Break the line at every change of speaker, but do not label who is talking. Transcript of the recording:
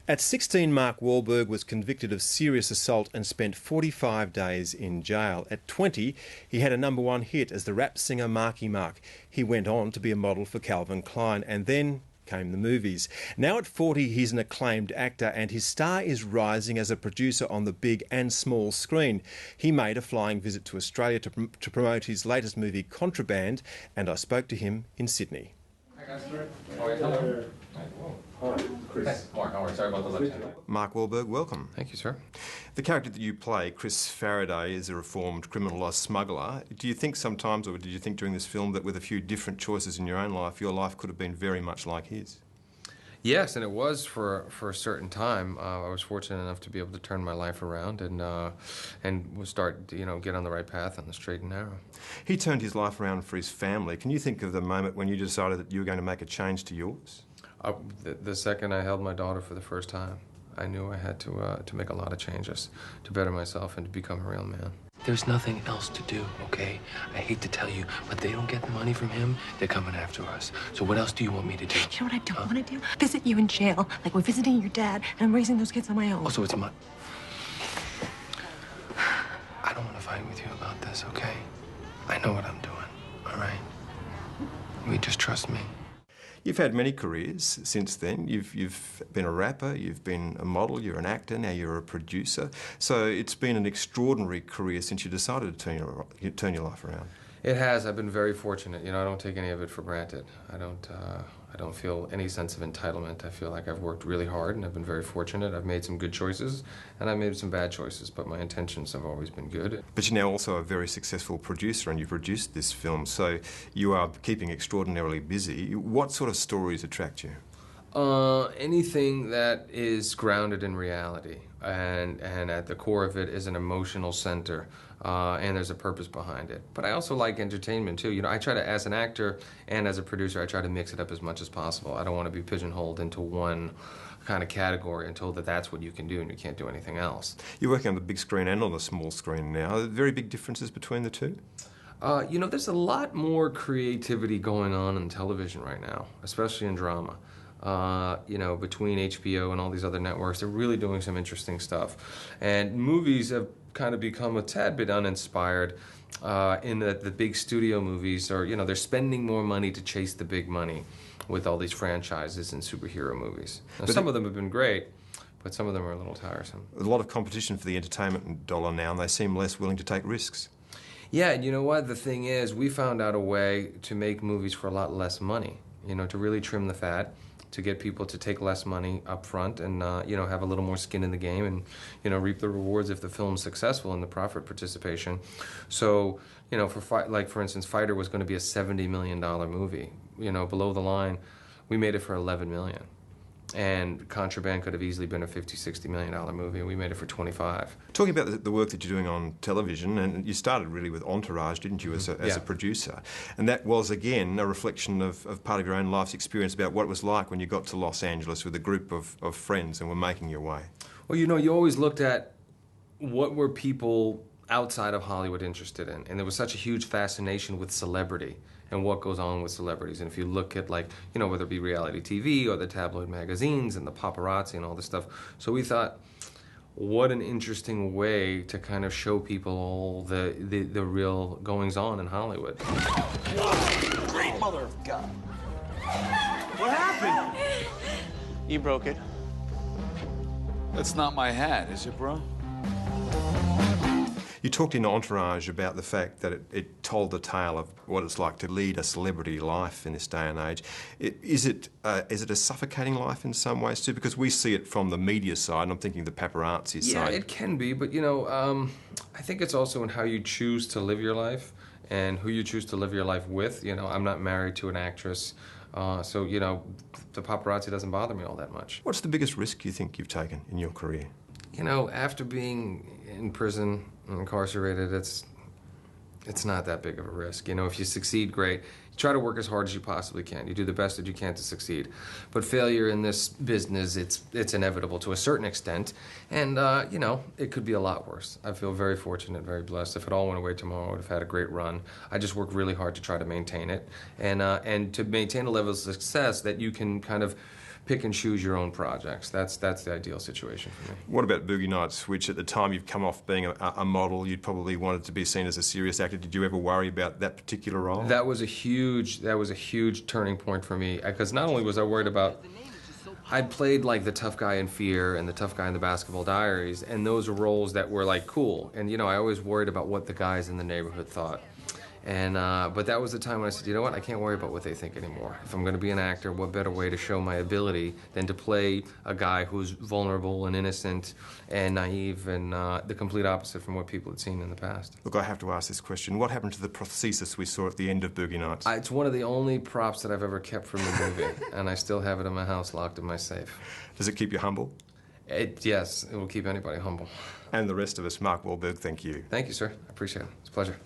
At 16, Mark Wahlberg was convicted of serious assault and spent 45 days in jail. At 20, he had a #1 hit as the rap singer Marky Mark. He went on to be a model for Calvin Klein, and then came the movies. Now at 40, he's an acclaimed actor, and his star is rising as a producer on the big and small screen. He made a flying visit to Australia to promote his latest movie, Contraband, and I spoke to him in Sydney.
Hi guys, how are you? Hello. Hi, Chris. Hey, Mark, how are you? Sorry about the left hand.
Mark Wahlberg, welcome.
Thank you, sir.
The character that you play, Chris Faraday, is a reformed criminal smuggler. Do you think sometimes, or did you think during this film, that with a few different choices in your own life, your life could have been very much like his?
Yes, and it was for a certain time. I was fortunate enough to be able to turn my life around and start, get on the right path, on the straight and narrow.
He turned his life around for his family. Can you think of the moment when you decided that you were going to make a change to yours?
The second I held my daughter for the first time, I knew I had to make a lot of changes to better myself and to become a real man.
There's nothing else to do, okay? I hate to tell you, but they don't get the money from him, they're coming after us. So what else do you want me to do?
You know what I don't want to do? Visit you in jail, like we're visiting your dad, and I'm raising those kids on my own.
Also, it's my... I don't want to fight with you about this, okay? I know what I'm doing, all right? You just trust me.
You've had many careers since then. You've been a rapper, you've been a model, you're an actor, now you're a producer. So it's been an extraordinary career since you decided to turn your life around.
It has. I've been very fortunate. I don't take any of it for granted. I don't feel any sense of entitlement. I feel like I've worked really hard and I've been very fortunate. I've made some good choices and I've made some bad choices, but my intentions have always been good.
But you're now also a very successful producer and you produced this film, so you are keeping extraordinarily busy. What sort of stories attract you?
Anything that is grounded in reality and at the core of it is an emotional center. And there's a purpose behind it. But I also like entertainment too. I try to, as an actor and as a producer, I try to mix it up as much as possible. I don't want to be pigeonholed into one kind of category and told that that's what you can do and you can't do anything else.
You're working on the big screen and on the small screen now. Are there very big differences between the two?
There's a lot more creativity going on in television right now, especially in drama. Between HBO and all these other networks, they're really doing some interesting stuff. And movies have kind of become a tad bit uninspired in that the big studio movies are, they're spending more money to chase the big money with all these franchises and superhero movies. Now, some of them have been great, but some of them are a little tiresome.
A lot of competition for the entertainment dollar now, and they seem less willing to take risks.
Yeah, and you know what? The thing is, we found out a way to make movies for a lot less money, to really trim the fat, to get people to take less money up front and, have a little more skin in the game and, reap the rewards if the film's successful in the profit participation. So, for instance, Fighter was going to be a $70 million movie. Below the line, we made it for $11 million. And Contraband could have easily been a $50, $60 million movie, and we made it for $25.
Talking about the work that you're doing on television, and you started really with Entourage, didn't you, as a producer? And that was, again, a reflection of part of your own life's experience about what it was like when you got to Los Angeles with a group of friends and were making your way.
Well, you always looked at what were people outside of Hollywood interested in, and there was such a huge fascination with celebrity and what goes on with celebrities. And if you look at, whether it be reality TV or the tabloid magazines and the paparazzi and all this stuff. So we thought, what an interesting way to kind of show people all the real goings-on in Hollywood.
Great mother of God. What happened?
You broke it.
That's not my hat, is it, bro?
You talked in Entourage about the fact that it told the tale of what it's like to lead a celebrity life in this day and age. Is it a suffocating life in some ways too? Because we see it from the media side, and I'm thinking the paparazzi side.
Yeah, it can be, but I think it's also in how you choose to live your life and who you choose to live your life with. I'm not married to an actress, so the paparazzi doesn't bother me all that much.
What's the biggest risk you think you've taken in your career?
After being in prison, incarcerated, it's not that big of a risk. If you succeed, great. You try to work as hard as you possibly can. You do the best that you can to succeed. But failure in this business, it's inevitable to a certain extent. And, it could be a lot worse. I feel very fortunate, very blessed. If it all went away tomorrow, I would have had a great run. I just work really hard to try to maintain it. And to maintain a level of success that you can kind of pick and choose your own projects. That's the ideal situation for me.
What about Boogie Nights, which at the time you've come off being a model, you'd probably wanted to be seen as a serious actor. Did you ever worry about that particular role?
That was a huge turning point for me, because not only was I worried about, I'd played like the tough guy in Fear and the tough guy in the Basketball Diaries, and those are roles that were like cool. And I always worried about what the guys in the neighborhood thought. And but that was the time when I said, you know what, I can't worry about what they think anymore. If I'm going to be an actor, what better way to show my ability than to play a guy who's vulnerable and innocent and naive and the complete opposite from what people had seen in the past.
Look, I have to ask this question. What happened to the prosthesis we saw at the end of Boogie Nights?
It's one of the only props that I've ever kept from the movie, and I still have it in my house locked in my safe.
Does it keep you humble?
Yes, it will keep anybody humble.
And the rest of us, Mark Wahlberg, thank you.
Thank you, sir. I appreciate it. It's a pleasure.